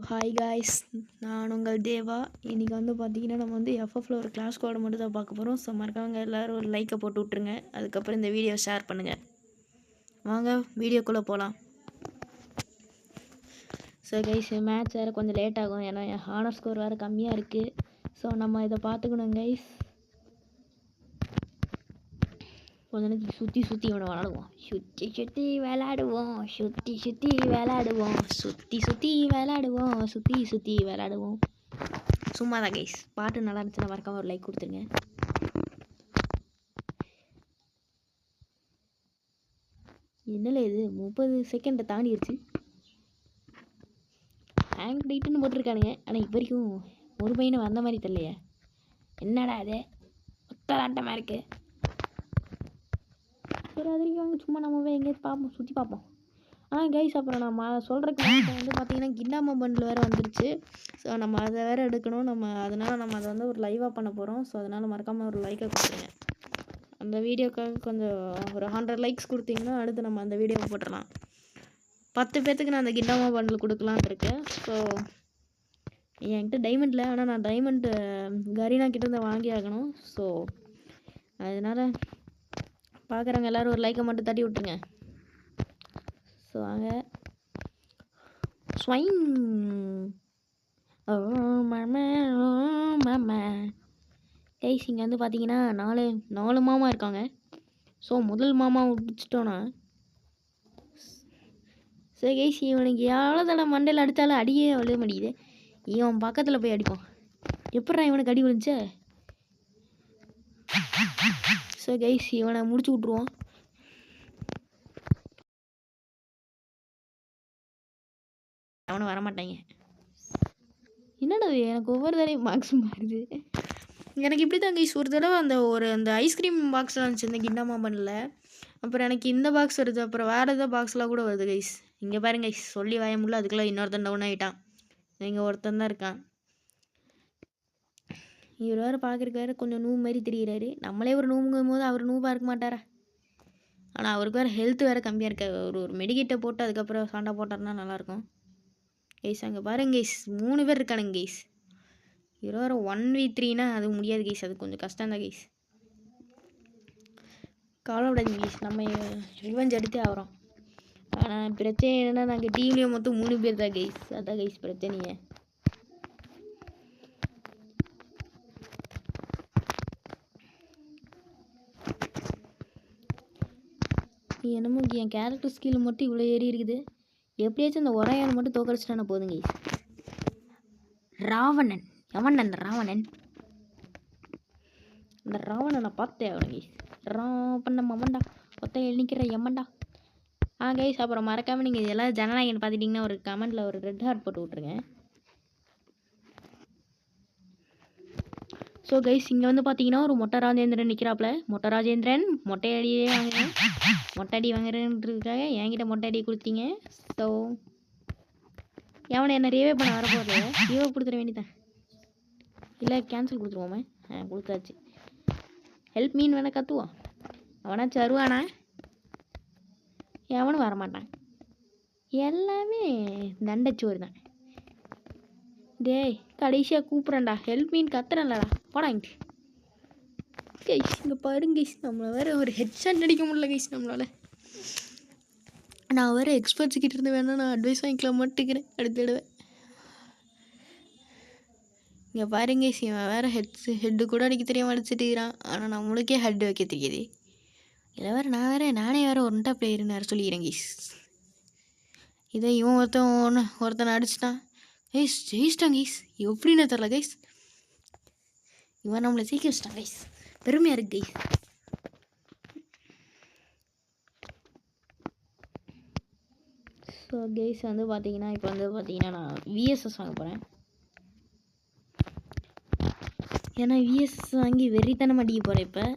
Hi guys, நான் உங்கள் தேவா. இன்றைக்கி வந்து பார்த்தீங்கன்னா நம்ம வந்து எஃப்எஃப்ல ஒரு கிளாஸ் கோடை மட்டும் தான் பார்க்க போகிறோம். ஸோ மறக்காமங்க எல்லோரும் ஒரு லைக்கை போட்டு விட்ருங்க. அதுக்கப்புறம் இந்த வீடியோ ஷேர் பண்ணுங்கள். வாங்க வீடியோக்குள்ளே போகலாம். ஸோ கைஸ், மேட்ச் வேறு கொஞ்சம் லேட் ஆகும், ஏன்னா என் ஹானர் ஸ்கோர் வேறு கம்மியாக இருக்குது. ஸோ நம்ம இதை பார்த்துக்கணும் கைஸ். கொஞ்ச நேரத்துக்கு சுற்றி இவனை விளாடுவோம். சுற்றி விளாடுவோம், சுற்றி விளாடுவோம், சுற்றி விளாடுவோம். சும்மா தான் கைஸ். பாட்டு நல்லா இருந்துச்சுன்னா மறக்காம ஒரு லைக் கொடுத்துருங்க. என்னல இது 30 செகண்ட் தாண்டிடுச்சு. ஹேங் டைட்டுன்னு போட்டிருக்கானுங்க, ஆனால் இப்போ வரைக்கும் ஒரு பையனை வந்த மாதிரி தெரியலையே. என்னடா அது ஒத்தலாட்டமாக இருக்குது. சரி, அது வரைக்கும் வாங்க சும்மா நம்ம போய் எங்கேயாச்சும் பார்ப்போம், சுற்றி பார்ப்போம். கைஸ், அப்புறம் நம்ம சொல்கிறக்கு வந்து பார்த்தீங்கன்னா கிண்டாமா பண்டில் வேறு வந்துருச்சு. ஸோ நம்ம அதை வேறு எடுக்கணும். அதனால் நம்ம அதை வந்து ஒரு லைவாக பண்ண போகிறோம். ஸோ அதனால் மறக்காமல் ஒரு லைக்கை கொடுத்துருங்க. அந்த வீடியோக்காக கொஞ்சம் ஒரு 100 லைக்ஸ் கொடுத்தீங்கன்னா அடுத்து நம்ம அந்த வீடியோவை போட்டுடலாம். 10 பேர்த்துக்கு நான் அந்த கிண்டாமா பண்டில் கொடுக்கலான்னு இருக்கேன். ஸோ என்கிட்ட டைமண்டில், ஆனால் நான் டைமண்டு கரீனா கிட்டேருந்து வாங்கி ஆகணும். ஸோ அதனால் பார்க்குறவங்க எல்லோரும் ஒரு லைக்கை மட்டும் தட்டி விட்டுருங்க. ஸோ வாங்க ஸ்வைங். மாமா கைஸ், இங்கே வந்து பார்த்தீங்கன்னா 4 மாமா இருக்காங்க. ஸோ முதல் மாமா பிடிச்சிட்டோன்னா சரி கைஸ், இவனுக்கு எவ்வளோ தடவை மண்டையில் அடித்தாலும் அடியே விழ மாட்டேங்குது. இவன் பக்கத்தில் போய் அடிப்பான். எப்படா இவனுக்கு அடி விழுந்துச்சே. ஸோ கைஸ், இவனை முடிச்சு விட்ருவோம். அவனும் வரமாட்டாங்க. என்னடா எனக்கு ஒவ்வொரு தடவையும் பாக்ஸ் மாறுது. எனக்கு இப்படி தான் கைஸ். ஒரு தடவை அந்த ஐஸ்கிரீம் பாக்ஸ்லாம் இருந்துச்சு இந்த கிண்டாமா பண்ணல. அப்புறம் எனக்கு இந்த பாக்ஸ் வருது. அப்புறம் வேறு எதாவது பாக்ஸ்லாம் கூட வருது கைஸ். இங்கே பாருங்க கைஸ், சொல்லி வாய முடியல, அதுக்குள்ளே இன்னொருத்தன் டவுன் ஆகிட்டான். இங்கே ஒருத்தன் தான் இருக்கான். இவர் வேறு பார்க்குறக்காரு கொஞ்சம் நூ மாதிரி தெரிகிறாரு. நம்மளே ஒரு நூங்கும்போது போது அவர் நூபாக இருக்க மாட்டாரா. ஆனால் அவருக்கு வேறு ஹெல்த் வேறு கம்மியாக இருக்க. ஒரு மெடிக்கேட்டை போட்டு அதுக்கப்புறம் சண்டை போட்டார்னா நல்லாயிருக்கும் கைஸ். அங்கே பாருங்க கைஸ், 3 பேர் இருக்கானுங்க கைஸ். இவர் வேறு 1v3னா அது முடியாது கைஸ். அது கொஞ்சம் கஷ்டம் தான் கைஸ். கவலைப்படாதீங்க கைஸ், நம்ம ரிவெஞ்ச் எடுத்தே ஆகிறோம். ஆனால் பிரச்சனை என்னென்னா நாங்கள் டீம்லேயே மொத்தம் 3 பேர் தான் கைஸ். அதான் கைஸ் பிரச்சனையே. என்னமோ என் கேரக்டர் ஸ்கில் மட்டும் இவ்வளோ ஏறி இருக்குது. எப்படியாச்சும் அந்த ஒரையானை மட்டும் தோக்கடிச்சிட்டான போதுங்க கைஸ். ராவணன் எவன்? அந்த ராவணன் பார்த்தேன் அவன் கைஸ். ராவண மவன்டா, ஒத்தையில் நிற்கிற எம்மன்டா. கைஸ், அப்புறம் மறக்காமல் நீங்கள் இதெல்லாம் ஜனநாயகன் பார்த்துட்டிங்கன்னா ஒரு கமெண்ட்டில் ஒரு ரெட் ஹார்ட் போட்டு விட்ருங்க. ஸோ கைஸ், இங்கே வந்து பார்த்தீங்கன்னா ஒரு மொட்டை ராஜேந்திரன் நிற்கிறாப்புல. மொட்டை ராஜேந்திரன் மொட்டை அடியே வாங்குறேன், மொட்டை அடி வாங்குறேன்றதுக்காக என்கிட்ட மொட்டை அடி கொடுத்தீங்க. ஸோ எவனை என்ன ரீவே பண்ண வரப்போகுது. ரீவே கொடுத்துட வேண்டியதான், இல்லை கேன்சல் கொடுத்துருவோமே. கொடுத்தாச்சு. ஹெல்ப் மீன் வேணால் கற்றுவோம். அவனாச்சும் வருவானா? எவனும் வரமாட்டான். எல்லாமே தண்டச்சோறு தான். டேய், கடைசியாக கூப்பிட்றேன்டா, ஹெல்ப் மீன் கத்துறேன்லடா, போடாங்க கைஸ். இங்கே பாருங்க கைஸ், நம்மளை வேறு ஒரு ஹெட்ஷாட் அடிக்க முடியல கைஸ் நம்மளால். நான் வேறு எக்ஸ்பர்ட்ஸ் கிட்ட இருந்து வேணா நான் அட்வைஸ் வாங்கிக்கலாம் மாட்டேங்கிறேன் அடுத்த தடவை. இங்கே பாருங்க கைஸ், இவன் வேறு ஹெட்டு கூட அடிக்க தெரியாமல் அடிச்சுட்டுக்கிறான். ஆனால் நம்மளுக்கே ஹெட் வைக்க தெரியாது. இதில் நானே வேறு ஒன்டா பிளேயர்னு வேறு சொல்லிக்கிறேன் கைஸ். இதை இவன் ஒருத்தனை அடிச்சிட்டான் கைஸ். ஜெயிச்சிட்டான் கைஸ். எப்படின்னு தெரில கைஸ். இவன் நம்மளை ஜெயிக்க வச்சிட்டான் கைஸ். பெருமையாக இருக்கு கைஸ். ஸோ கைஸ் வந்து பார்த்தீங்கன்னா இப்போ வந்து பார்த்தீங்கன்னா நான் விஎஸ்எஸ் வாங்க போகிறேன். ஏன்னா விஎஸ்எஸ் வாங்கி வெறித்தனம் அடிக்க போகிறேன்.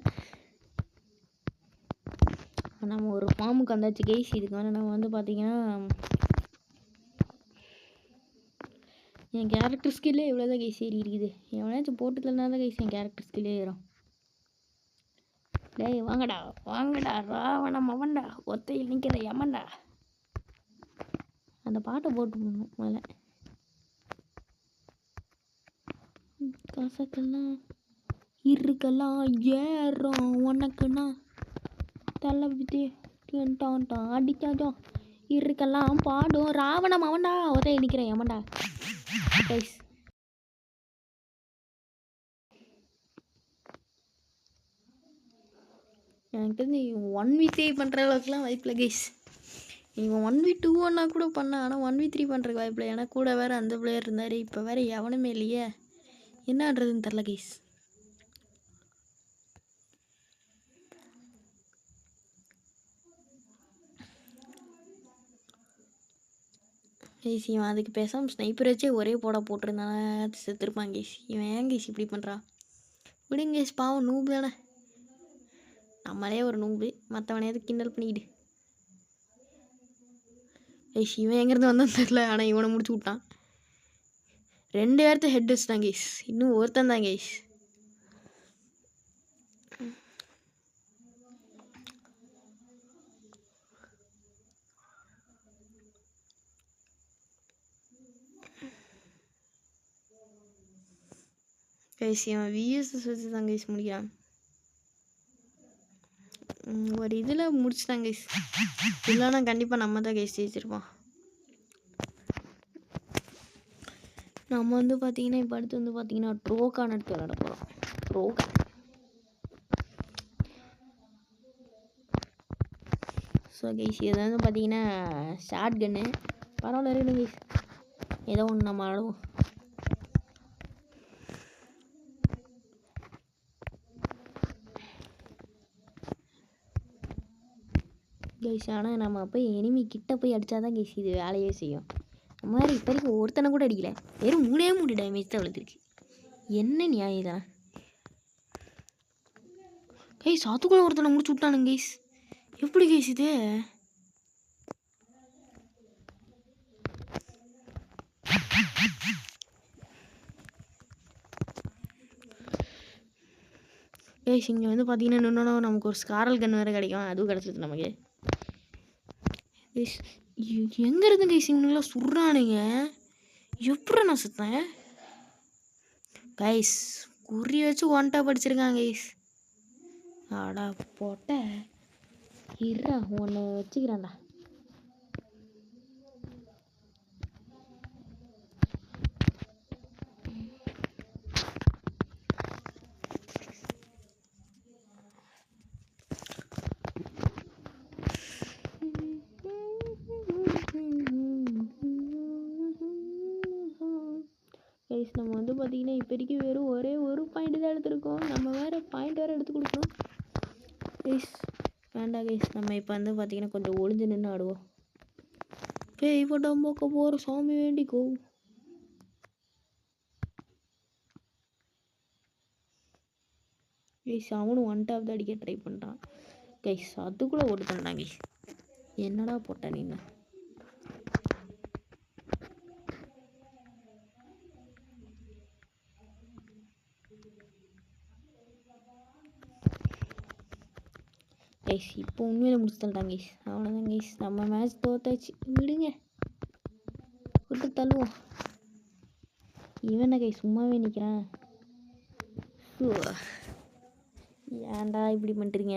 இப்போ நம்ம ஒரு ஃபார்முக்கு வந்தாச்சு கைஸ். இதுக்கு வந்து நம்ம வந்து பார்த்தீங்கன்னா என் கேரக்டர் ஸ்கில்லே இவ்வளோ தான் கைஸ் ஏறி இருக்குது. எவனாச்சும் போட்டுக்கலனா தான் கைஸ் என் கேரக்டர் ஸ்கில்லே ஏறும். டேய் வாங்கடா ராவண மவன்டா, ஒத்தையில் நிற்கிற எமன்டா. அந்த பாட்டை போட்டு முதல்ல. பசக்கெல்லாம் இருக்கலாம் ஏறும் உனக்குன்னா தலை விட்டு அடிக்காதோ இருக்கலாம் பாடும் ராவணம் அவன்டா ஒரே நிற்கிறேன் ஏமாண்டா கைஸ். எனக்கு தெரிஞ்சு 1v3 பண்ணுற அளவுக்குலாம் வாய்ப்பில்லை கைஸ். இவன் 1v2 கூட பண்ணான், ஆனால் 1v3 பண்ணுறதுக்கு வாய்ப்பில்லை. ஏன்னா கூட வேறு அந்த பிளேயர் இருந்தார், இப்போ வேறு எவனுமே இல்லையே, என்னன்றதுன்னு தெரில கைஸ். கைஸ் இவன் அதுக்கு பேசாமல் ஸ்னைப்பர் வச்சே ஒரே போட்டிருந்தானே செத்துருப்பான் கைஸ். இவன் ஏன் கைஸ் இப்படி பண்ணுறான்? விடுங்க கைஸ், பாவம் நூபு தானே, நம்மளே ஒரு நூபு, மற்றவனையாவது கிண்டல் பண்ணிக்கிட்டு. கைஸ் இவன் எங்கேருந்து வந்தான்னு தெரில, ஆனால் இவனை முடிச்சு விட்டான். 2 பேர்த்த ஹெட் வச்சுட்டான் கைஸ், இன்னும் ஒருத்தன் தான் கைஸ். கைஸ் இவன் விஎஸ்எஸ் வச்சு தான் கைஸ் முடிக்கிறான். ஒரு இதில் முடிச்சுட்டான் கைஸ், இல்லைன்னா கண்டிப்பாக நம்ம தான் கைஸ் ஜெயிச்சிருப்போம். நம்ம வந்து பார்த்தீங்கன்னா இப்போ அடுத்து வந்து பார்த்தீங்கன்னா ட்ரோகான் எடுத்து விளையாட போகிறோம். ட்ரோகான் ஸோ கைஸ் இது வந்து பார்த்தீங்கன்னா ஷார்ட் கன்னு, பரவாயில்ல இருக்கணும் கைஸ், ஏதோ ஒன்று நம்ம ஆடுவோம். கைஸ் ஆனால் நம்ம போய் எனிமி கிட்ட போய் அடித்தாதான் கைஸ் இது வேலையே செய்யும். அந்த மாதிரி இப்போ வரைக்கும் ஒருத்தனை கூட அடிக்கல, வெறும் 3 டேமேஜ் தான் விழுந்துருக்கு. என்ன நியாயம் இதெல்லாம் கைஸ்? அதுக்குள்ளே ஒருத்தனை முடிச்சு விட்டானுங்க கைஸ், எப்படி கைஸ் இது? கைஸ் இங்கே வந்து பார்த்தீங்கன்னா இன்னொன்று நமக்கு ஒரு ஸ்காரல் கன் வேறு கிடைக்கும், அதுவும் கிடச்சிது நமக்கு. கைஸ் எங்கே இருந்து கைஸ் இவனுங்களாம் சுடுறானுங்க, எப்படி நான் சுத்தேன் கைஸ்? குறி வச்சு 1 டாப் அடிச்சிருக்காங்க கைஸ். ஆடா போட்ட இருடா ஒன்று வச்சுக்கிறான்டா. கைஸ் நம்ம வந்து பார்த்தீங்கன்னா இப்போதைக்கு வெறும் ஒரே ஒரு பாயிண்ட் தான் எடுத்துருக்கோம், நம்ம வேறு பாயிண்ட் வேறு எடுத்து கொடுக்கணும் கைஸ். வேண்டாம் கைஸ், நம்ம இப்போ வந்து பார்த்தீங்கன்னா கொஞ்சம் ஒளிஞ்சு நின்று ஆடுவோம். பேய் படம் போக்க போகிற சாமி வேண்டிக்கோ. கைஸ் அவனும் 1 டாப் தான் அடிக்க ட்ரை பண்ணுறான் கைஸ், அதுக்குள்ளே ஓட்டு பண்ணான் கைஸ். என்னடா போட்ட நீ? கைஸ் இப்போ உண்மையில முடிச்சு தள்ளிட்டாங்க கைஸ், அவ்வளோதான் கைஸ், நம்ம மேட்ச் தோத்தாச்சு, விடுங்க விட்டு தள்ளுவோம். இவனை கைஸ் சும்மாவே நிற்கிறான், ஏன்டா இப்படி பண்ணுறீங்க?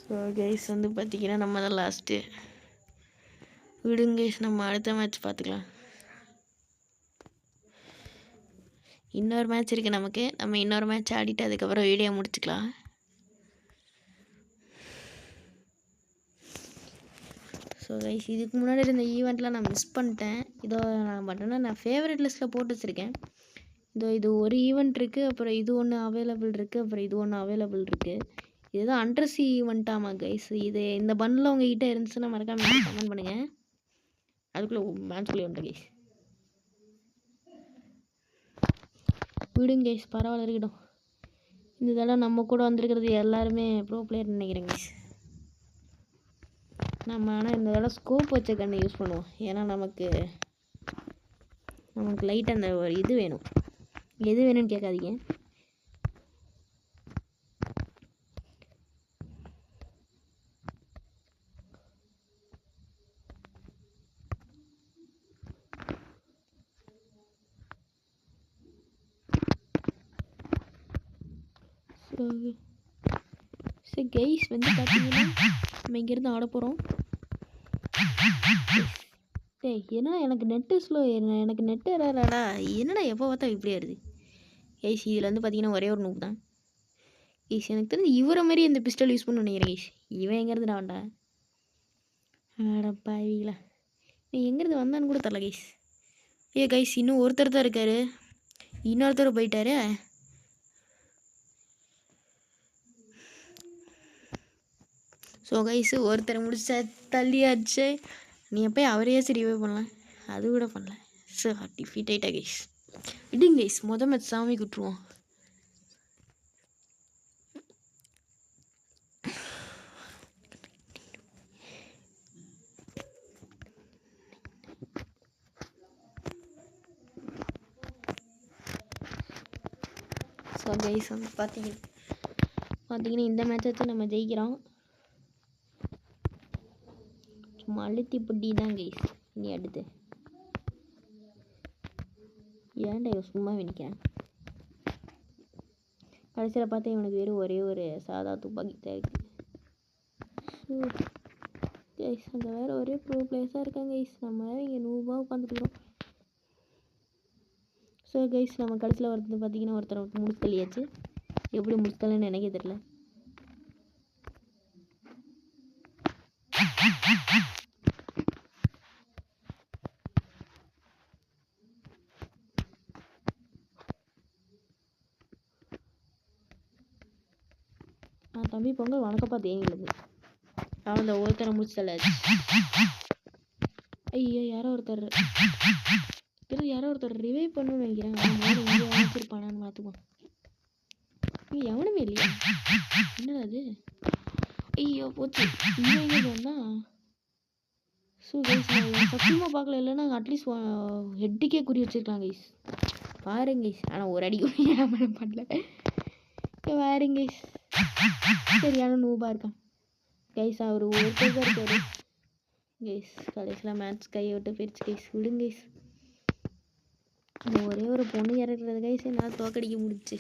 ஸோ கைஸ் வந்து பார்த்தீங்கன்னா நம்ம தான் லாஸ்ட்டு, விடுங்க கைஸ், நம்ம அடுத்த மேட்ச் பார்த்துக்கலாம். இன்னொரு மேட்ச் இருக்குது நமக்கு, நம்ம இன்னொரு மேட்ச் ஆடிட்டு அதுக்கப்புறம் வீடியோ முடிச்சுக்கலாம். ஸோ கைஸ் இதுக்கு முன்னாடி இருந்த ஈவெண்ட்லாம் நான் மிஸ் பண்ணிட்டேன், இதோ நான் பட்டனா நான் ஃபேவரட் லிஸ்ட்டில் போட்டு வச்சுருக்கேன். இதோ இது ஒரு ஈவெண்ட் இருக்குது, அப்புறம் இது ஒன்று அவைலபிள் இருக்குது, அப்புறம் இது ஒன்று அவைலபிள் இருக்குது. இதுதான் அண்ட்ரஸி ஈவெண்ட்டாமா கைஸ். இது இந்த பண்டில் உங்ககிட்ட இருந்துச்சுன்னா மறக்காமல் கமெண்ட் பண்ணுங்கள். அதுக்குள்ளே மேட்ச்குள்ளே வந்துட்டேன் கைஸ். விடுங்க கைஸ், பரவாயில்ல இருக்கட்டும். இந்த தடவை நம்ம கூட வந்திருக்கிறது எல்லாருமே ப்ரோ பிளேயர் நினைக்கிறேன் கைஸ். நம்ம ஆனால் இந்த தடவை ஸ்கோப் வச்ச கண்ணை யூஸ் பண்ணுவோம், ஏன்னா நமக்கு லைட்டாக அந்த ஒரு இது வேணும். எது வேணும்னு கேட்காதீங்க. சரி கைஸ் வந்து பார்த்தீங்கன்னா நம்ம இங்கேருந்து ஆட போகிறோம். டேய் என்னடா எனக்கு நெட்டு ஸ்லோ, எனக்கு நெட்டு எரராடா, என்னடா எப்போ பார்த்தா இப்படி ஆடுது கைஸ். இதில் வந்து பார்த்தீங்கன்னா ஒரே ஒரு நூப் தான் கைஸ். எனக்கு தெரிஞ்சு இவரை மாதிரி இந்த பிஸ்டல் யூஸ் பண்ண நினைக்கிறேன் கைஸ். இவன் எங்கேருந்து ஆண்டா ஆடப்பாவீங்களா, நீ எங்கேருந்து வந்தான்னு கூட தரல கைஸ். ஐயோ கைஸ் இன்னும் ஒருத்தர் தான் இருக்காரு, இன்னொருத்தர் போயிட்டாரு. ஸோ கைஸ் ஒருத்தரை முடிச்சா தள்ளியாச்சு. நீ போய் அவரையே ரிவைவ் பண்ணலாம், அது கூட பண்ணல. ஸோ டிஃபீட் ஆகிட்டா கைஸ். விடுங்க கைஸ், மேட்ச் சாமி குட்டுருவோம். ஸோ கைஸ் வந்து பார்த்தீங்கன்னா இந்த மேட்ச் வச்சு நம்ம ஜெயிக்கிறோம். சும்மா அழுத்தி புட்டி தான் கைஸ். நீ அடுத்து ஏன்டா சும்மா நிற்கிறேன். கடைசியில் பார்த்தா இவனுக்கு வெறும் ஒரே ஒரு சாதா துப்பாக்கி தான் இருக்குது. கைஸ் அங்கே வேறு ஒரே ப்ரோ பிளேஸாக இருக்காங்க கைஸ். நம்ம வேறு இங்கே 100 உட்காந்துட்டுருக்கோம். ஸோ கைஸ் நம்ம கடைசியில் ஒருத்தர் பார்த்தீங்கன்னா ஒருத்தர் முடிச்சலியாச்சு. எப்படி முடிச்சலன்னு எனக்கே தெரியல. தம்பி பொங்கல் வணக்கப்பா தேங்கிடுது. அவன் அந்த ஒருத்தரை முடிச்சல. ஐயோ யாரோ ஒருத்தர் ரிவைவ் பண்ணணும்னு நினைக்கிறேன். அவன் இங்கே வச்சிருப்பானான்னு பார்த்துக்குவோம். எவனுமே இல்லையா, என்னடா அது. ஐயோ போச்சு, இங்கே வந்தா. ஸோ கைஸ் நான் சத்தியமாக பார்க்கல, இல்லைன்னா அட்லீஸ்ட் ஹெட்டுக்கே குறி வச்சிருக்கலாம் கைஸ். பாருங்க கைஸ், ஆனால் ஒரு அடி கூட பண்ணல. பாருங்க கைஸ், சரியான நூபாக இருக்கான் கைஸ். அவர் ஒருத்தர் தான் இருக்காரு கைஸ். கடைசியில் மேட்ச் கையை விட்டு போயிடுச்சு கைஸ். விடுங்க கைஸ், ஒரே ஒரு பொண்ணு இறக்குறது கைஸ் என்னால் தோக்கடிக்க முடிச்சு.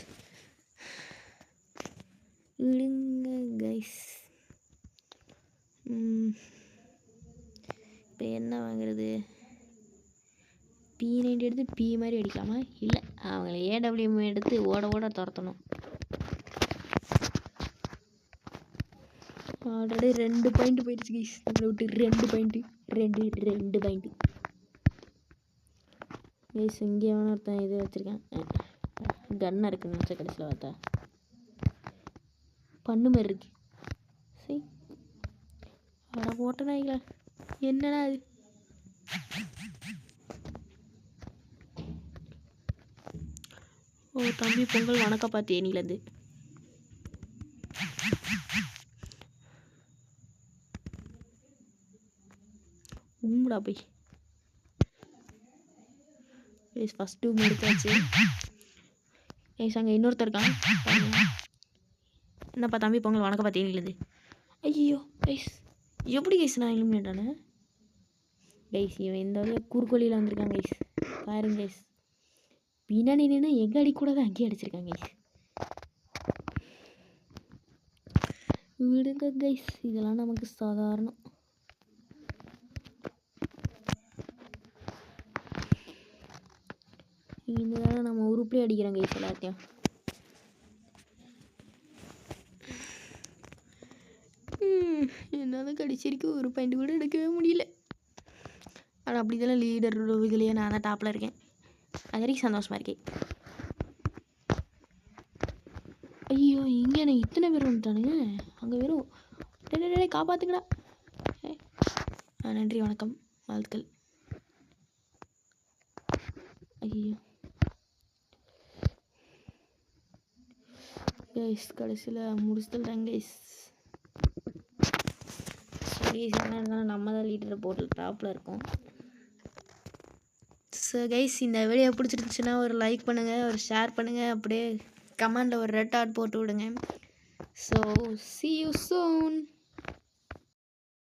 விடுங்க கைஸ். இப்போ என்ன வாங்குறது? P90 எடுத்து பி மாதிரி அடிக்கலாமா? இல்லை, அவங்கள AWM எடுத்து ஓட துரத்தணும். ஆல்ரெடி 2 பாயிண்ட் போயிடுச்சு கைஸ். நம்மளை விட்டு 2 பாயிண்ட்டு கைஸ். இங்கே எவனோ ஒருத்தன் இது வச்சுருக்கேன், கன்னாக இருக்குன்னு நினச்சா கடைசியில் பார்த்தா பண்ணு மாதிரி இருக்கு. சரி அட ஓட்டனாய்களா, என்னடா அது. ஓ தம்பி பொங்கல் வணக்கப்பா தேனிலேருந்து. உம்முடா போய் ஃபஸ்ட் 2 முடிச்சாச்சு கைஸ். அங்கே இன்னொருத்தர் இருக்கான், என்னப்பா தம்பி பொங்கல் வணக்கப்பா தேனிலேருந்து. ஐயோ கைஸ், எப்படி கைஸ் நான் எலிமினேட் ஆனேன் கைஸ். இவன் இந்த வழியாக குறுக்கோழியில் வந்திருக்கான் கைஸ். பாருங்க கைஸ், பின்னாடி நின்று எங்கே அடிக்கூடாது அங்கேயே அடிச்சிருக்காங்க கைஸ். விடுங்க கைஸ், இதெல்லாம் நமக்கு சாதாரணம். இந்த வேலை நம்ம உருப்படியே அடிக்கிறோம் கைஸ் எல்லாத்தையும். என்னால் கடிச்சிருக்கு ஒரு பாயிண்ட் கூட எடுக்கவே முடியல. ஆனால் அப்படி இதெல்லாம் லீடர் இதுலேயே நான் தான் டாப்பில் இருக்கேன், அது வரைக்கும் சந்தோஷமாக இருக்கேன். ஐயோ இங்கே எனக்கு இத்தனை பேர் வந்துட்டானுங்க. அங்கே வெறும் டே காப்பாற்றுங்கடா. நன்றி வணக்கம் வாழ்த்துக்கள். ஐயோ கைஸ் கடைசியில் முடிச்சுட்டாங்க கைஸ். சரி என்ன இருந்தாலும் நம்ம தான் லீடர் போட்டு டாப்பில் இருக்கோம். ஸோ கைஸ் இந்த வீடியோ பிடிச்சிருந்துச்சுன்னா ஒரு லைக் பண்ணுங்கள், ஒரு ஷேர் பண்ணுங்கள், அப்படியே கமெண்டில் ஒரு ரெட் ஹார்ட் போட்டு விடுங்க. So see you soon.